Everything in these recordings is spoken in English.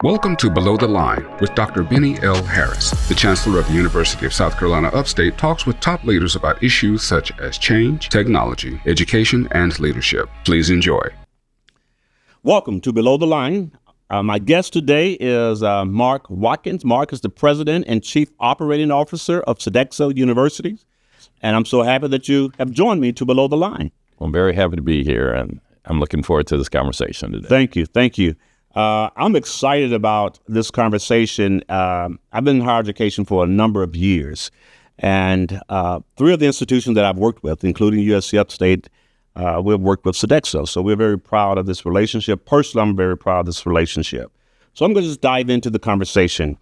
Welcome to Below the Line with Dr. Bennie Harris. The Chancellor of the University of South Carolina Upstate talks with top leaders about issues such as change, technology, education, and leadership. Please enjoy. Welcome to Below the Line. My guest today is Mark Watkins. Mark is the President and Chief Operating Officer of Sodexo University. And I'm so happy that you have joined me to Below the Line. Well, I'm very happy to be here, and I'm looking forward to this conversation today. Thank you. I'm excited about this conversation. I've been in higher education for a number of years, and three of the institutions that I've worked with, including USC Upstate, we've worked with Sodexo. So we're very proud of this relationship. Personally, I'm very proud of this relationship. So I'm going to just dive into the conversation.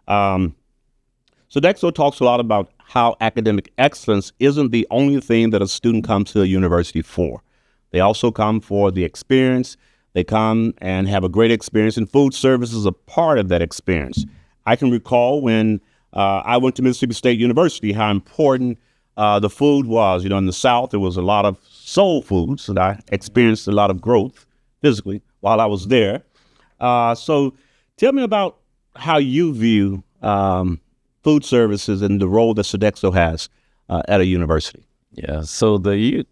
Sodexo talks a lot about how academic excellence isn't the only thing that a student comes to a university for. They also come for the experience. They come and have a great experience, and food service is a part of that experience. I can recall when I went to Mississippi State University, how important the food was. You know, in the South, there was a lot of soul foods, and I experienced a lot of growth physically while I was there. So tell me about how you view food services and the role that Sodexo has at a university. Yeah, so the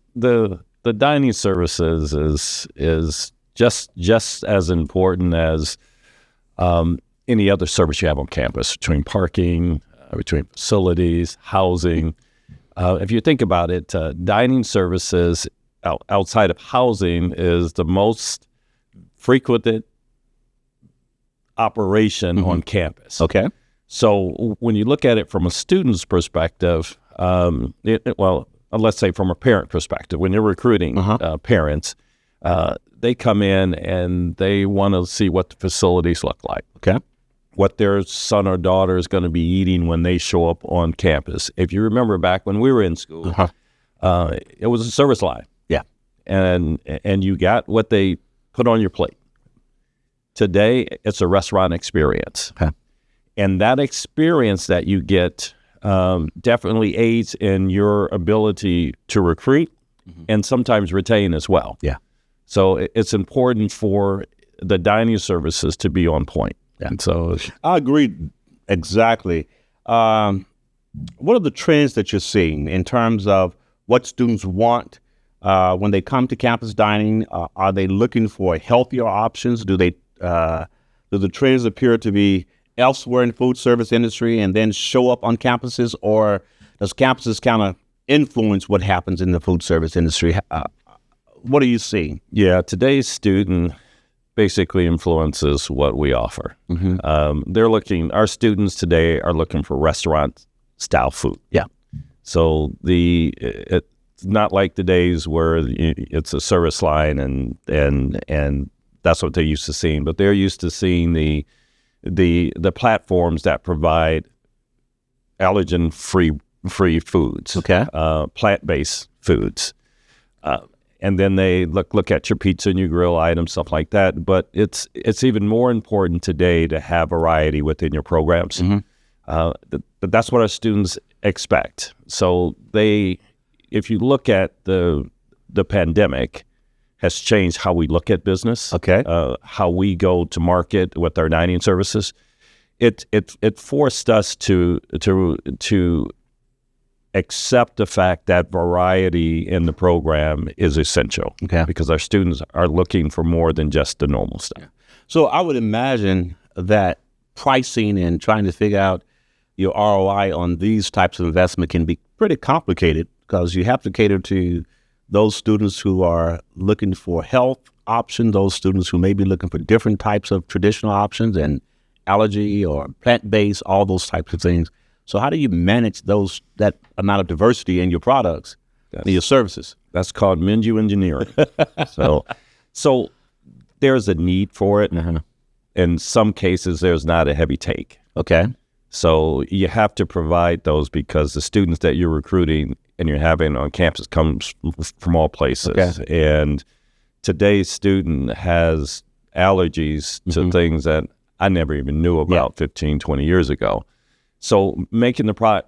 dining services is just as important as any other service you have on campus, between parking, between facilities, housing. If you think about it, dining services outside of housing is the most frequented operation on campus. Okay. So when you look at it from a student's perspective, let's say from a parent perspective, when you're recruiting parents, they come in and they want to see what the facilities look like. Okay. What their son or daughter is going to be eating when they show up on campus. If you remember back when we were in school, it was a service line. Yeah. And you got what they put on your plate. Today, it's a restaurant experience. Okay. And that experience that you get definitely aids in your ability to recruit and sometimes retain as well. Yeah. So it's important for the dining services to be on point. Yeah. And so I agree exactly. What are the trends that you're seeing in terms of what students want when they come to campus dining? Are they looking for healthier options? Do the trends appear to be elsewhere in the food service industry and then show up on campuses, or does campuses kind of influence what happens in the food service industry? What are you seeing? Yeah, today's student basically influences what we offer. Our students today are looking for restaurant-style food. Yeah. So it's not like the days where it's a service line and that's what they're used to seeing, but they're used to seeing the platforms that provide allergen-free foods, plant-based foods. And then they look at your pizza and your grill items, stuff like that. But it's even more important today to have variety within your programs. That's what our students expect. So if you look at the pandemic, has changed how we look at business. Okay. How we go to market with our dining services. It forced us to accept the fact that variety in the program is essential. Okay. Because our students are looking for more than just the normal stuff. Yeah. So I would imagine that pricing and trying to figure out your ROI on these types of investment can be pretty complicated, because you have to cater to those students who are looking for health options, those students who may be looking for different types of traditional options and allergy or plant-based, all those types of things. So how do you manage that amount of diversity in your products and your services? That's called menu engineering. So there's a need for it. In some cases, there's not a heavy take. Okay. So you have to provide those, because the students that you're recruiting and you're having on campus comes from all places. Okay. And today's student has allergies to things that I never even knew about 15, 20 years ago. So making the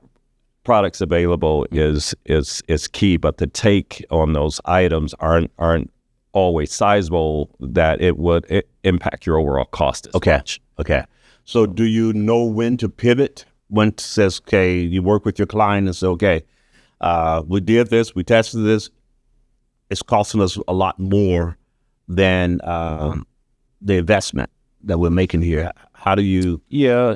products available is key, but the take on those items aren't always sizable that it would impact your overall cost as much. Okay. So do you know when to pivot? When it says, okay, you work with your client and say, okay, we did this, we tested this, it's costing us a lot more than the investment that we're making here. How do you? Yeah,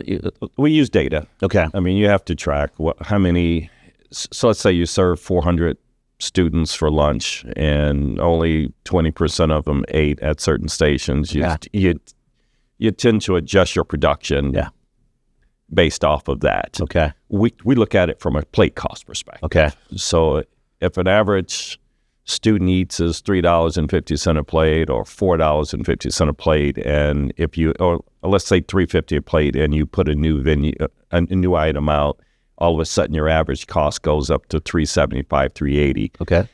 we use data. Okay. I mean, you have to track how many. So let's say you serve 400 students for lunch, and only 20% of them ate at certain stations. You tend to adjust your production. Yeah. Based off of that. Okay. We look at it from a plate cost perspective. Okay. So if an average student eats is $3.50 a plate or $4.50 a plate, and if you, or let's say $3.50 a plate, and you put a new new item out, all of a sudden your average cost goes up to $3.75, $3.80. Okay.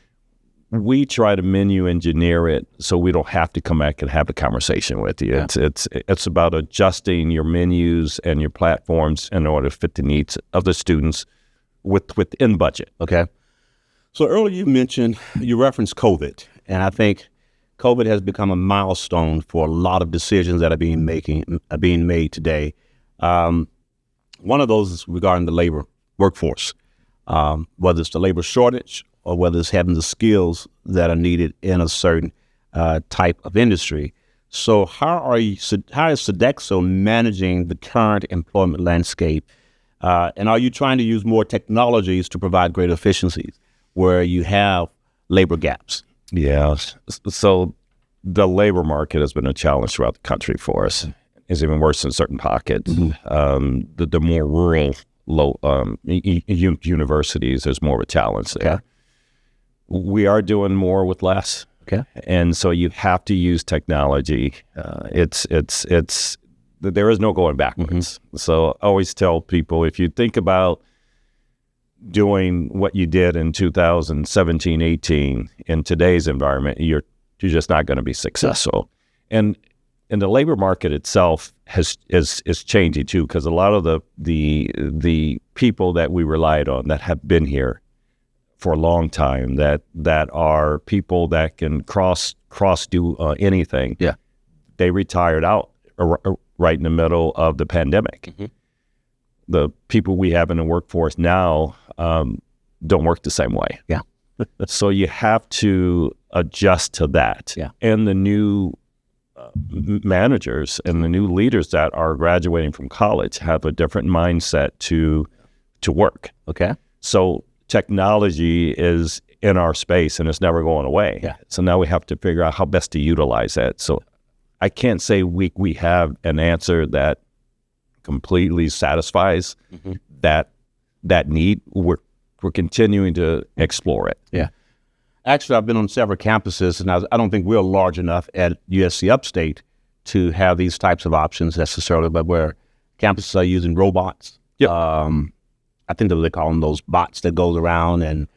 We try to menu engineer it so we don't have to come back and have a conversation with you. Yeah. It's about adjusting your menus and your platforms in order to fit the needs of the students within budget. Okay. So earlier you referenced COVID, and I think COVID has become a milestone for a lot of decisions that are being made today. One of those is regarding the labor workforce, whether it's the labor shortage or whether it's having the skills that are needed in a certain type of industry. So how is Sodexo managing the current employment landscape? And are you trying to use more technologies to provide greater efficiencies where you have labor gaps? Yeah. So the labor market has been a challenge throughout the country for us. It's even worse in certain pockets. Mm-hmm. The more rural, universities, there's more of a challenge there. Okay. We are doing more with less. Okay. And so you have to use technology. There is no going backwards. Mm-hmm. So I always tell people, if you think about doing what you did in 2017, 18 in today's environment, you're just not going to be successful. And the labor market itself is changing too, because a lot of the people that we relied on that have been here for a long time, that are people that can cross do anything. Yeah, they retired out right in the middle of the pandemic. Mm-hmm. The people we have in the workforce now don't work the same way. Yeah, so you have to adjust to that. Yeah, and the new managers and the new leaders that are graduating from college have a different mindset to work. Okay, so technology is in our space and it's never going away. Yeah. So now we have to figure out how best to utilize that. So I can't say we have an answer that completely satisfies mm-hmm. that need. We're continuing to explore it. Yeah. Actually, I've been on several campuses, and I don't think we're large enough at USC Upstate to have these types of options necessarily, but where campuses are using robots. Yep. I think that they call them those bots that goes around and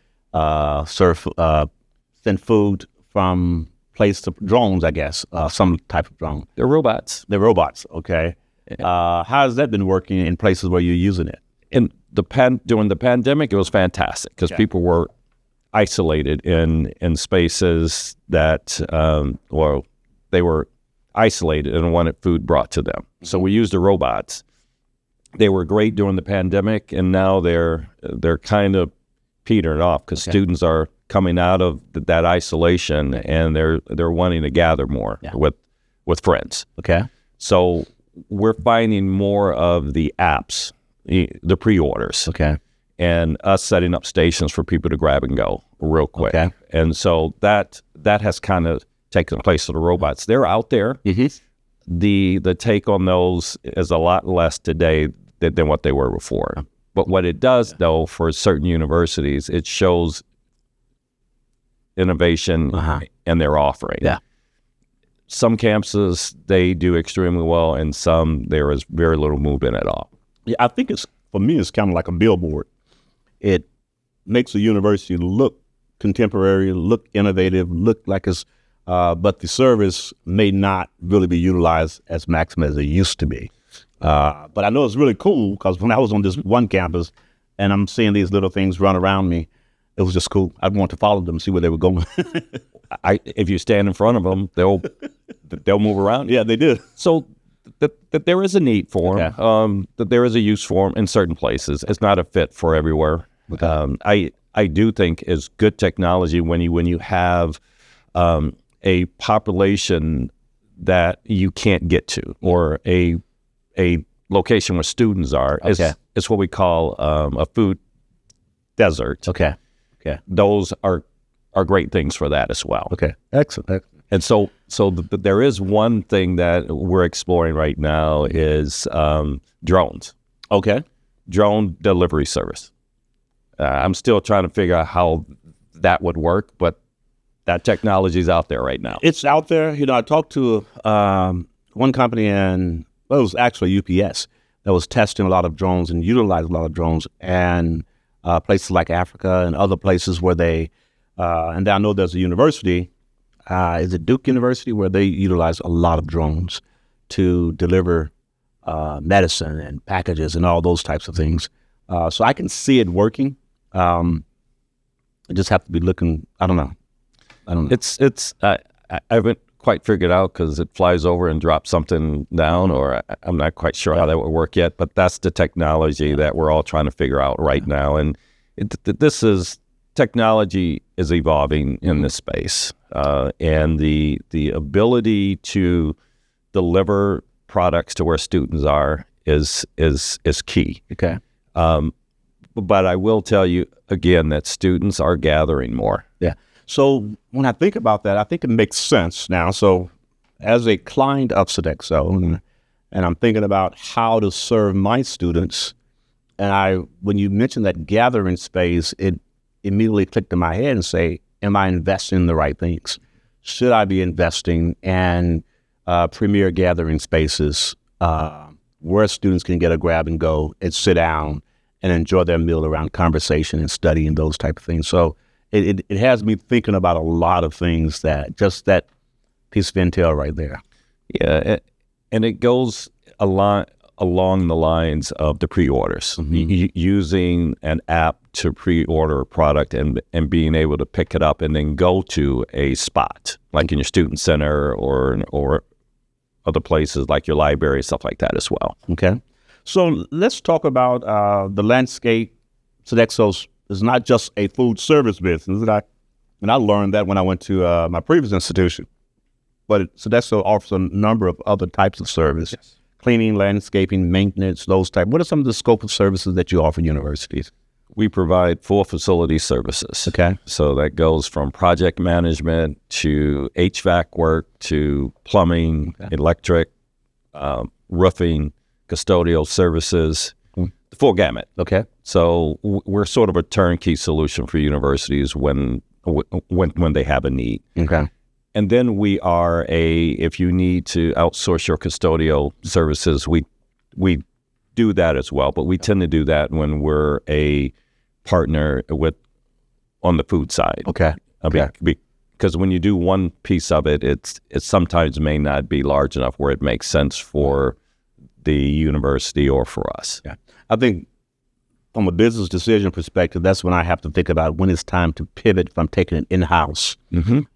send food from place to drones, I guess, some type of drone. They're robots. They're robots, okay. How has that been working in places where you're using it? During the pandemic, it was fantastic because people were isolated in spaces that, they were isolated and wanted food brought to them. So we used the robots. They were great during the pandemic, and now they're kind of petering off because students are coming out of that isolation and they're wanting to gather more with friends. Okay. So we're finding more of the apps, the pre-orders. Okay. And us setting up stations for people to grab and go real quick. Okay. And so that has kind of taken the place of the robots. They're out there. Mm-hmm. The take on those is a lot less today than what they were before. But what it does, though, for certain universities, it shows innovation in their offering. Yeah. Some campuses, they do extremely well, and some, there is very little movement at all. Yeah, I think for me, it's kind of like a billboard. It makes the university look contemporary, look innovative, look like it's, but the service may not really be utilized as maximum as it used to be. But I know it's really cool because when I was on this one campus and I'm seeing these little things run around me, it was just cool. I'd want to follow them, see where they were going. If you stand in front of them, they'll move around. Yeah, they do. So that there is a need for them, that there is a use for them in certain places. It's not a fit for everywhere. I do think it's good technology when you have a population that you can't get to, or a location where students are. It's what we call a food desert. Okay. Those are great things for that as well. Okay. Excellent. And so there is one thing that we're exploring right now is drones. Okay. Drone delivery service. I'm still trying to figure out how that would work, but that technology is out there right now. It's out there. I talked to one company it was actually UPS that was testing a lot of drones and utilized a lot of drones, and places like Africa and other places where they, and I know there's a university, is it Duke University, where they utilize a lot of drones to deliver medicine and packages and all those types of things. So I can see it working. I just have to be looking. I don't know. It's I haven't quite figured out because it flies over and drops something down, or I'm not quite sure how that would work yet. But that's the technology that we're all trying to figure out right now. And technology is evolving in this space, and the ability to deliver products to where students are is key. Okay. But I will tell you again that students are gathering more. Yeah. So when I think about that, I think it makes sense now. So as a client of Sodexo, and I'm thinking about how to serve my students, and when you mentioned that gathering space, it immediately clicked in my head and say, am I investing in the right things? Should I be investing in premier gathering spaces where students can get a grab and go and sit down and enjoy their meal around conversation and study and those type of things? So it has me thinking about a lot of things, that piece of intel right there. Yeah, and it goes along the lines of the pre-orders, using an app to pre-order a product and being able to pick it up and then go to a spot like in your student center or other places like your library, stuff like that as well. Okay. So let's talk about the landscape. Sodexo is not just a food service business, and I learned that when I went to my previous institution. But Sodexo offers a number of other types of service: cleaning, landscaping, maintenance, those type. What are some of the scope of services that you offer universities? We provide full facility services. Okay. So that goes from project management to HVAC work to plumbing, electric, roofing, custodial services, the full gamut. Okay. So we're sort of a turnkey solution for universities when they have a need. Okay. And then we are if you need to outsource your custodial services, we do that as well. But we tend to do that when we're a partner on the food side. Okay. Because when you do one piece of it, it sometimes may not be large enough where it makes sense for the university or for us. Yeah. I think from a business decision perspective, that's when I have to think about when it's time to pivot from taking it in-house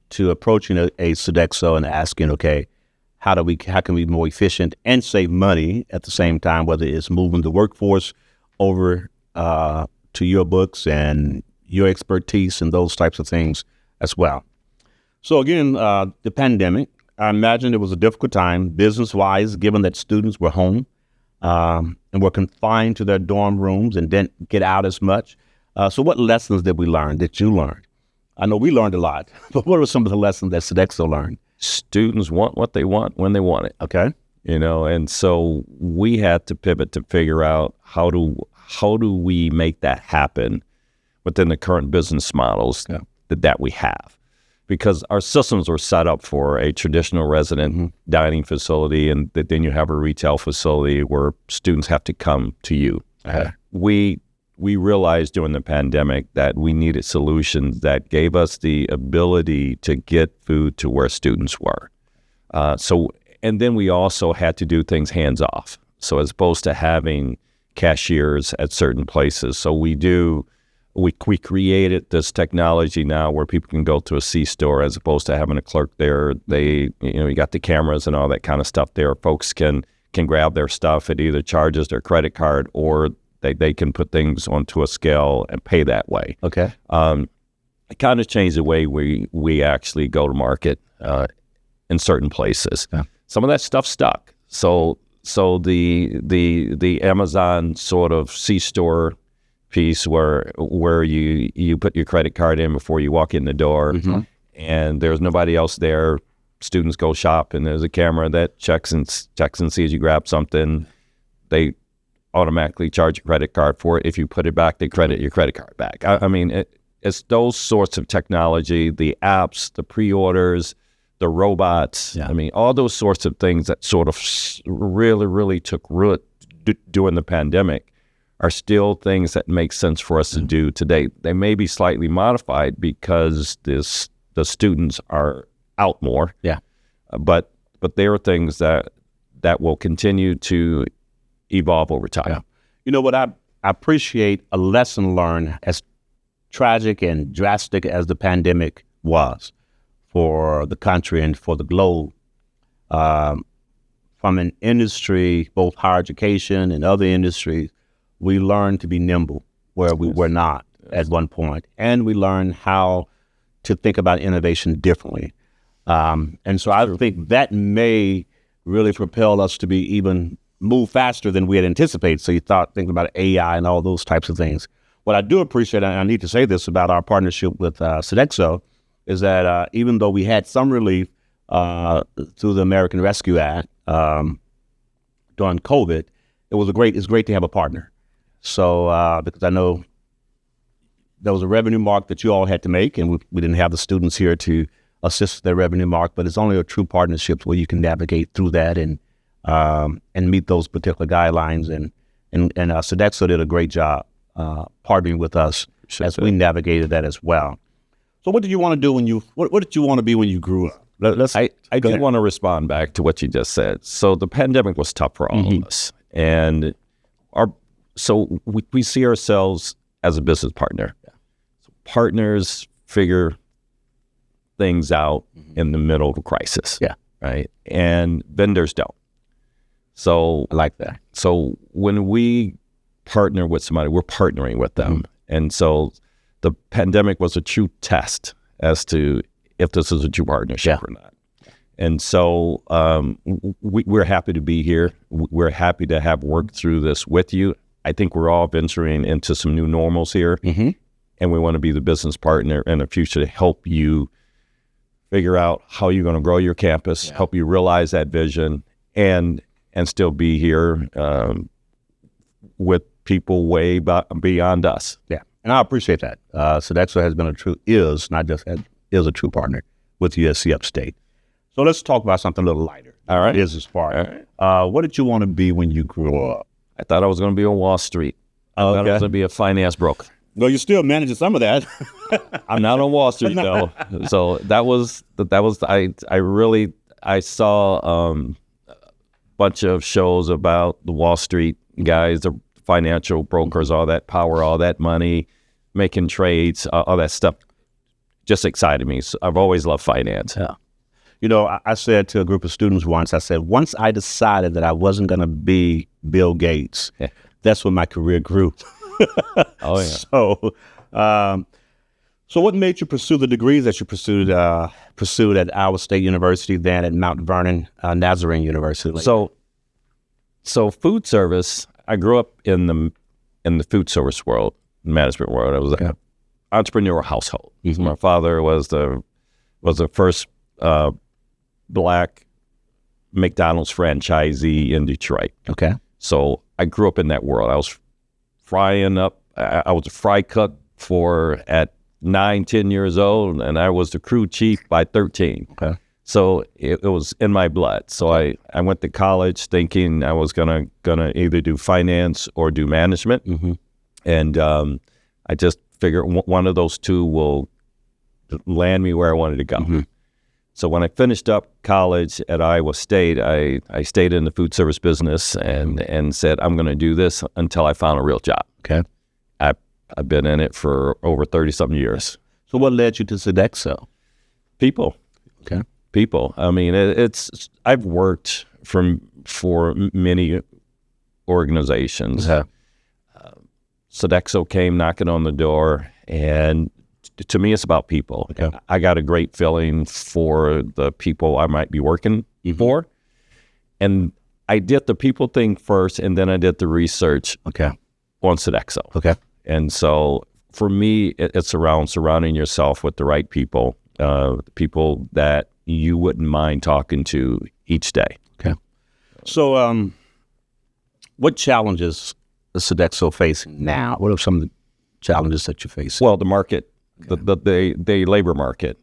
to approaching a Sodexo and asking, okay, how can we be more efficient and save money at the same time, whether it's moving the workforce over to your books and your expertise and those types of things as well. So again, the pandemic, I imagine it was a difficult time business-wise, given that students were home and were confined to their dorm rooms and didn't get out as much. So what lessons did we learn, that you learned? I know we learned a lot, but what were some of the lessons that Sodexo learned? Students want what they want when they want it. Okay. And so we had to pivot to figure out how do we make that happen within the current business models that we have. Because our systems were set up for a traditional resident dining facility, and then you have a retail facility where students have to come to you. We realized during the pandemic that we needed solutions that gave us the ability to get food to where students were. And then we also had to do things hands off. So as opposed to having cashiers at certain places, we created this technology now where people can go to a C-store as opposed to having a clerk there. You got the cameras and all that kind of stuff there. Folks can can grab their stuff. It either charges their credit card or they can put things onto a scale and pay that way. Okay. It kind of changed the way we actually go to market in certain places. Yeah. Some of that stuff stuck. So the Amazon sort of C-store piece where you put your credit card in before you walk in the door, and there's nobody else there. Students go shop, and there's a camera that checks and sees you grab something. They automatically charge your credit card for it. If you put it back, they credit your credit card back. I mean, it's those sorts of technology, the apps, the pre-orders, the robots. Yeah. I mean, all those sorts of things that sort of really, really took root during the pandemic are still things that make sense for us to do today. They may be slightly modified because the students are out more. Yeah. But there are things that will continue to evolve over time. Yeah. You know what, I appreciate a lesson learned, as tragic and drastic as the pandemic was for the country and for the globe. From an industry, both higher education and other industries, we learned to be nimble where we were not at one point, and we learned how to think about innovation differently. And so I think that may really propel us to be even move faster than we had anticipated. So you thinking about AI and all those types of things. What I do appreciate, and I need to say this about our partnership with Sodexo, is that even though we had some relief through the American Rescue Act during COVID, it's great to have a partner. So because I know there was a revenue mark that you all had to make, and we didn't have the students here to assist their revenue mark, but it's only a true partnership where you can navigate through that and meet those particular guidelines. And Sodexo did a great job partnering with us as we navigated that as well. So what did you want to do what did you want to be when you grew up? I do want to respond back to what you just said. So the pandemic was tough for all of us. And so we see ourselves as a business partner. Yeah. So partners figure things out in the middle of a crisis. Yeah. Right. And vendors don't. So I like that. So when we partner with somebody, we're partnering with them. And so the pandemic was a true test as to if this is a true partnership or not. And so we're happy to be here. We're happy to have worked through this with you. I think we're all venturing into some new normals here. And we want to be the business partner in the future to help you figure out how you're going to grow your campus, help you realize that vision, and still be here with people way beyond us. Yeah, and I appreciate that. Sodexo has been is a true partner with USC Upstate. So let's talk about something a little lighter. All right. Business part. All right. What did you want to be when you grew up? I thought I was going to be on Wall Street. I thought I was going to be a finance broker. Well, you're still managing some of that. I'm not on Wall Street though. So I saw a bunch of shows about the Wall Street guys, the financial brokers, all that power, all that money, making trades, all that stuff just excited me. So I've always loved finance. Yeah. You know, I said to a group of students once, once I decided that I wasn't going to be Bill Gates, that's when my career grew. Oh, yeah. So what made you pursue the degrees that you pursued at Iowa State University, then at Mount Vernon Nazarene University? Later? So food service, I grew up in the food service world, management world. It was an entrepreneurial household. My father was the first Black McDonald's franchisee in Detroit. Okay. So I grew up in that world. I was frying up. I was a fry cook at 9, 10 years old, and I was the crew chief by 13. Okay. So it was in my blood. So I went to college thinking I was gonna either do finance or do management, and I just figured one of those two will land me where I wanted to go. So when I finished up college at Iowa State, I stayed in the food service business and said, I'm going to do this until I found a real job. Okay. I've been in it for over 30-something years. So what led you to Sodexo? People. Okay. People. I mean, I've worked from for many organizations. Sodexo came knocking on the door, and to me, it's about people. Okay. I got a great feeling for the people I might be working for, and I did the people thing first, and then I did the research on Sodexo. Okay. And so for me, it's around surrounding yourself with the right people, people that you wouldn't mind talking to each day. Okay. So what challenges is Sodexo facing now? What are some of the challenges that you face? Well, the market, the labor market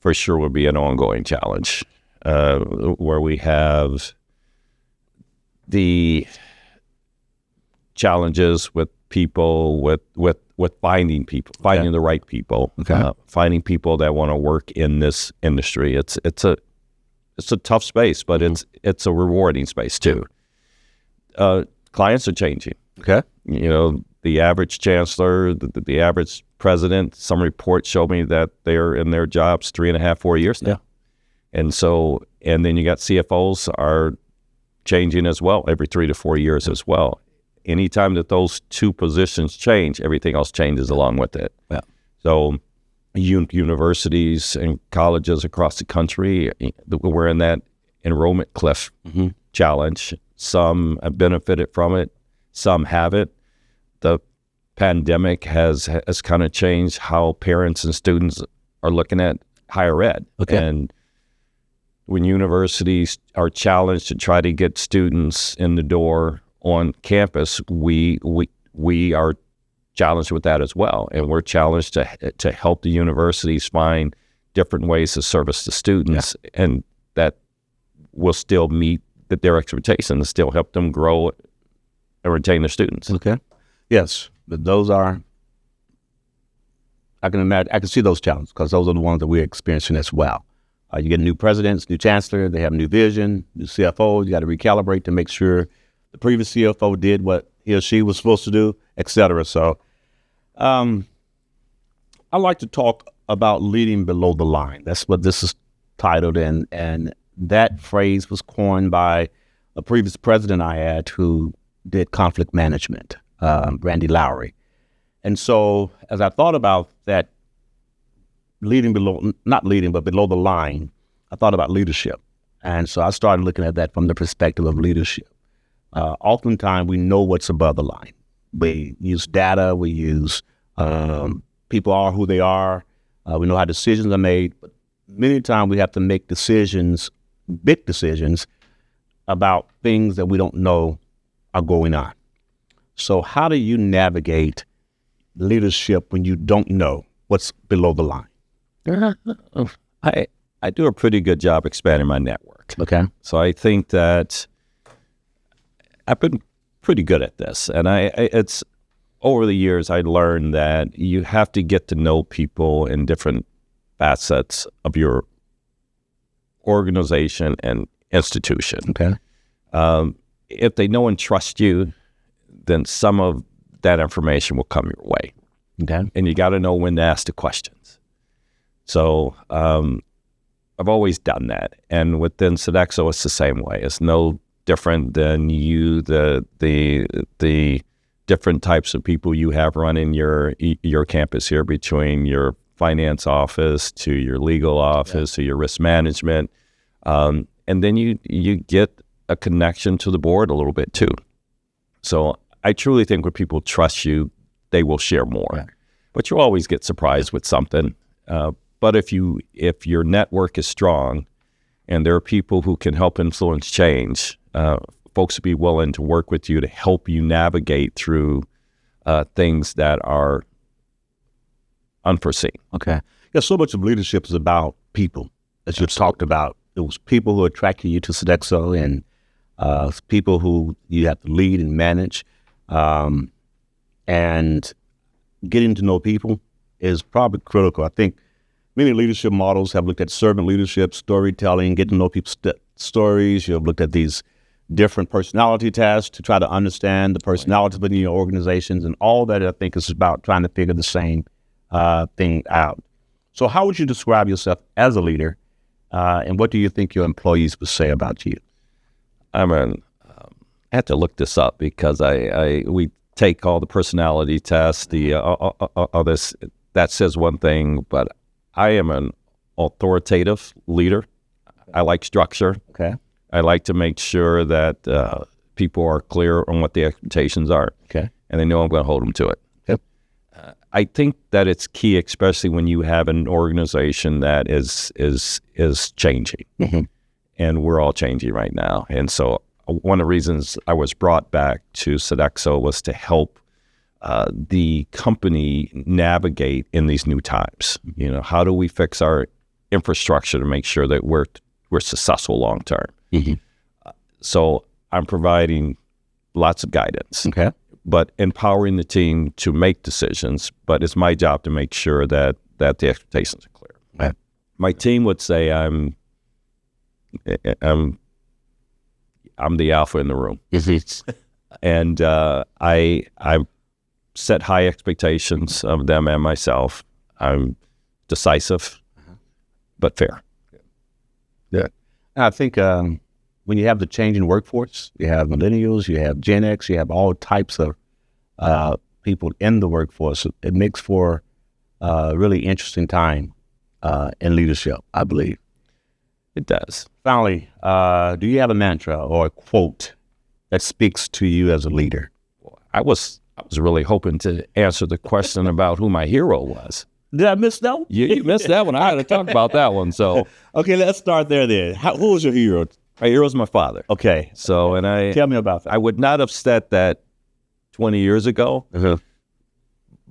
for sure would be an ongoing challenge, where we have the challenges with people, with finding people, finding the right people, finding people that want to work in this industry. It's a tough space, but it's a rewarding space too. Clients are changing. Okay. You know, the average chancellor, the average president, some reports show me that they're in their jobs 3.5, 4 years now. And so, and then you got CFOs are changing as well every 3 to 4 years as well. Anytime that those two positions change, everything else changes along with it. So universities and colleges across the country, we're in that enrollment cliff challenge. Some have benefited from it, some haven't. The pandemic has kind of changed how parents and students are looking at higher ed. And when universities are challenged to try to get students in the door on campus, we are challenged with that as well. And we're challenged to help the universities find different ways to service the students, and that will still meet their expectations, still help them grow and retain their students. Okay. Yes, but those are, I can imagine, I can see those challenges because those are the ones that we're experiencing as well. You get new presidents, new chancellor, they have new vision, new CFO, you got to recalibrate to make sure the previous CFO did what he or she was supposed to do, et cetera. So I like to talk about leading below the line. That's what this is titled, and that phrase was coined by a previous president I had who did conflict management, Randy Lowry. And so as I thought about that, leading below, not leading, but below the line, I thought about leadership. And so I started looking at that from the perspective of leadership. Oftentimes we know what's above the line. We use data, we use people are who they are, we know how decisions are made, but many times we have to make decisions, big decisions, about things that we don't know are going on. So how do you navigate leadership when you don't know what's below the line? I do a pretty good job expanding my network. Okay. So I think that I've been pretty good at this. And it's over the years, I learned that you have to get to know people in different facets of your organization and institution. Okay. If they know and trust you, then some of that information will come your way. Okay. And you got to know when to ask the questions. So I've always done that. And within Sodexo, it's the same way. It's no different than the different types of people you have running your campus here, between your finance office to your legal office to your risk management. And then you get a connection to the board a little bit too. So I truly think when people trust you, they will share more. Right. But you always get surprised with something. But if your network is strong and there are people who can help influence change, folks will be willing to work with you to help you navigate through things that are unforeseen. Okay. Yeah, so much of leadership is about people, as you've talked about. It was people who attracted you to Sodexo, and people who you have to lead and manage. And getting to know people is probably critical. I think many leadership models have looked at servant leadership, storytelling, getting to know people's stories. You've looked at these different personality tests to try to understand the personalities within your organizations, and all that I think is about trying to figure the same thing out. So how would you describe yourself as a leader, and what do you think your employees would say about you? I had to look this up because we take all the personality tests, all this, that says one thing, but I am an authoritative leader. I like structure. Okay. I like to make sure that people are clear on what the expectations are. Okay. And they know I'm going to hold them to it. Yep. I think that it's key, especially when you have an organization that is changing. Mm-hmm. And we're all changing right now. And so one of the reasons I was brought back to Sodexo was to help the company navigate in these new times. You know, how do we fix our infrastructure to make sure that we're successful long term? Mm-hmm. So I'm providing lots of guidance, Okay. but empowering the team to make decisions. But it's my job to make sure that the expectations are clear. Right. My team would say I'm the alpha in the room. Mm-hmm. And I set high expectations of them and myself. I'm decisive, but fair. Yeah. I think when you have the changing workforce, you have millennials, you have Gen X, you have all types of people in the workforce. It makes for a really interesting time in leadership, I believe. It does. Finally, do you have a mantra or a quote that speaks to you as a leader? I was really hoping to answer the question about who my hero was. Did I miss that one? You missed that one. I had to talk about that one. So Okay, let's start there then. Who was your hero? my hero is my father. Okay. So, and Tell me about that. I would not have said that 20 years ago,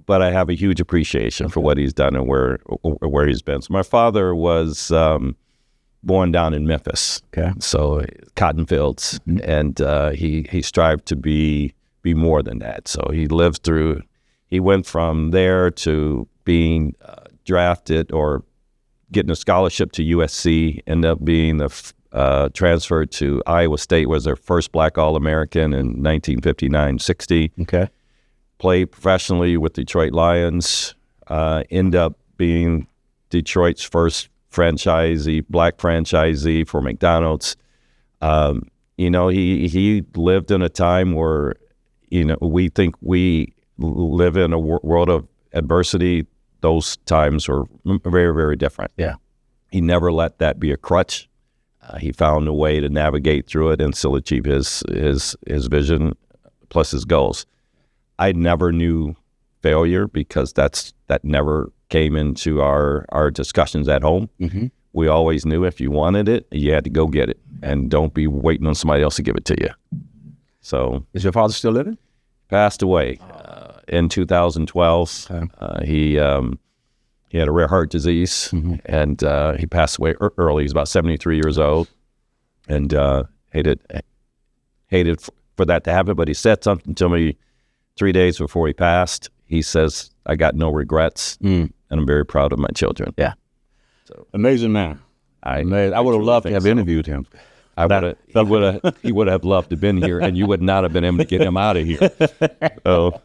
but I have a huge appreciation for what he's done and where he's been. So my father was born down in Memphis. Okay. So cotton fields, and he strived to be more than that. So he went from there to being drafted or getting a scholarship to USC, ended up being transferred to Iowa State, was their first black All-American in 1959-60. Okay. Played professionally with Detroit Lions, ended up being Detroit's first black franchisee for McDonald's. He lived in a time where, we think we live in a world of adversity. Those times were very, very different. Yeah. He never let that be a crutch. He found a way to navigate through it and still achieve his vision plus his goals. I never knew failure because that never came into our discussions at home. Mm-hmm. We always knew if you wanted it, you had to go get it, and don't be waiting on somebody else to give it to you. So, is your father still living? Passed away in 2012. Okay. He had a rare heart disease, and he passed away early. He was about 73 years old, and hated for that to happen. But he said something to me 3 days before he passed. He says, "I got no regrets, and I'm very proud of my children." Yeah. So amazing man. I would have loved to have interviewed him. He would have loved to have been here, and you would not have been able to get him out of here. Oh,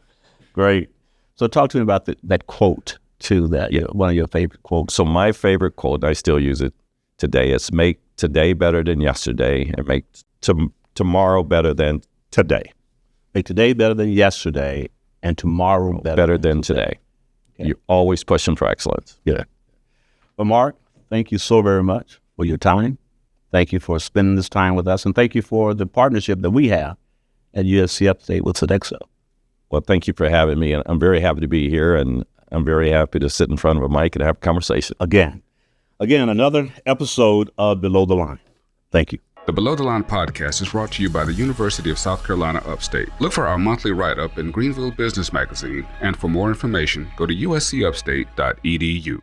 great. So talk to me about that quote too, one of your favorite quotes. So my favorite quote, I still use it today, is make today better than yesterday and make tomorrow better than today. Make today better than yesterday and tomorrow better than today. Okay. You're always pushing for excellence. Yeah. Well, Mark, thank you so very much for your time. Thank you for spending this time with us, and thank you for the partnership that we have at USC Upstate with Sodexo. Well, thank you for having me, and I'm very happy to be here, and I'm very happy to sit in front of a mic and have a conversation. Again, another episode of Below the Line. Thank you. The Below the Line podcast is brought to you by the University of South Carolina Upstate. Look for our monthly write-up in Greenville Business Magazine, and for more information, go to uscupstate.edu.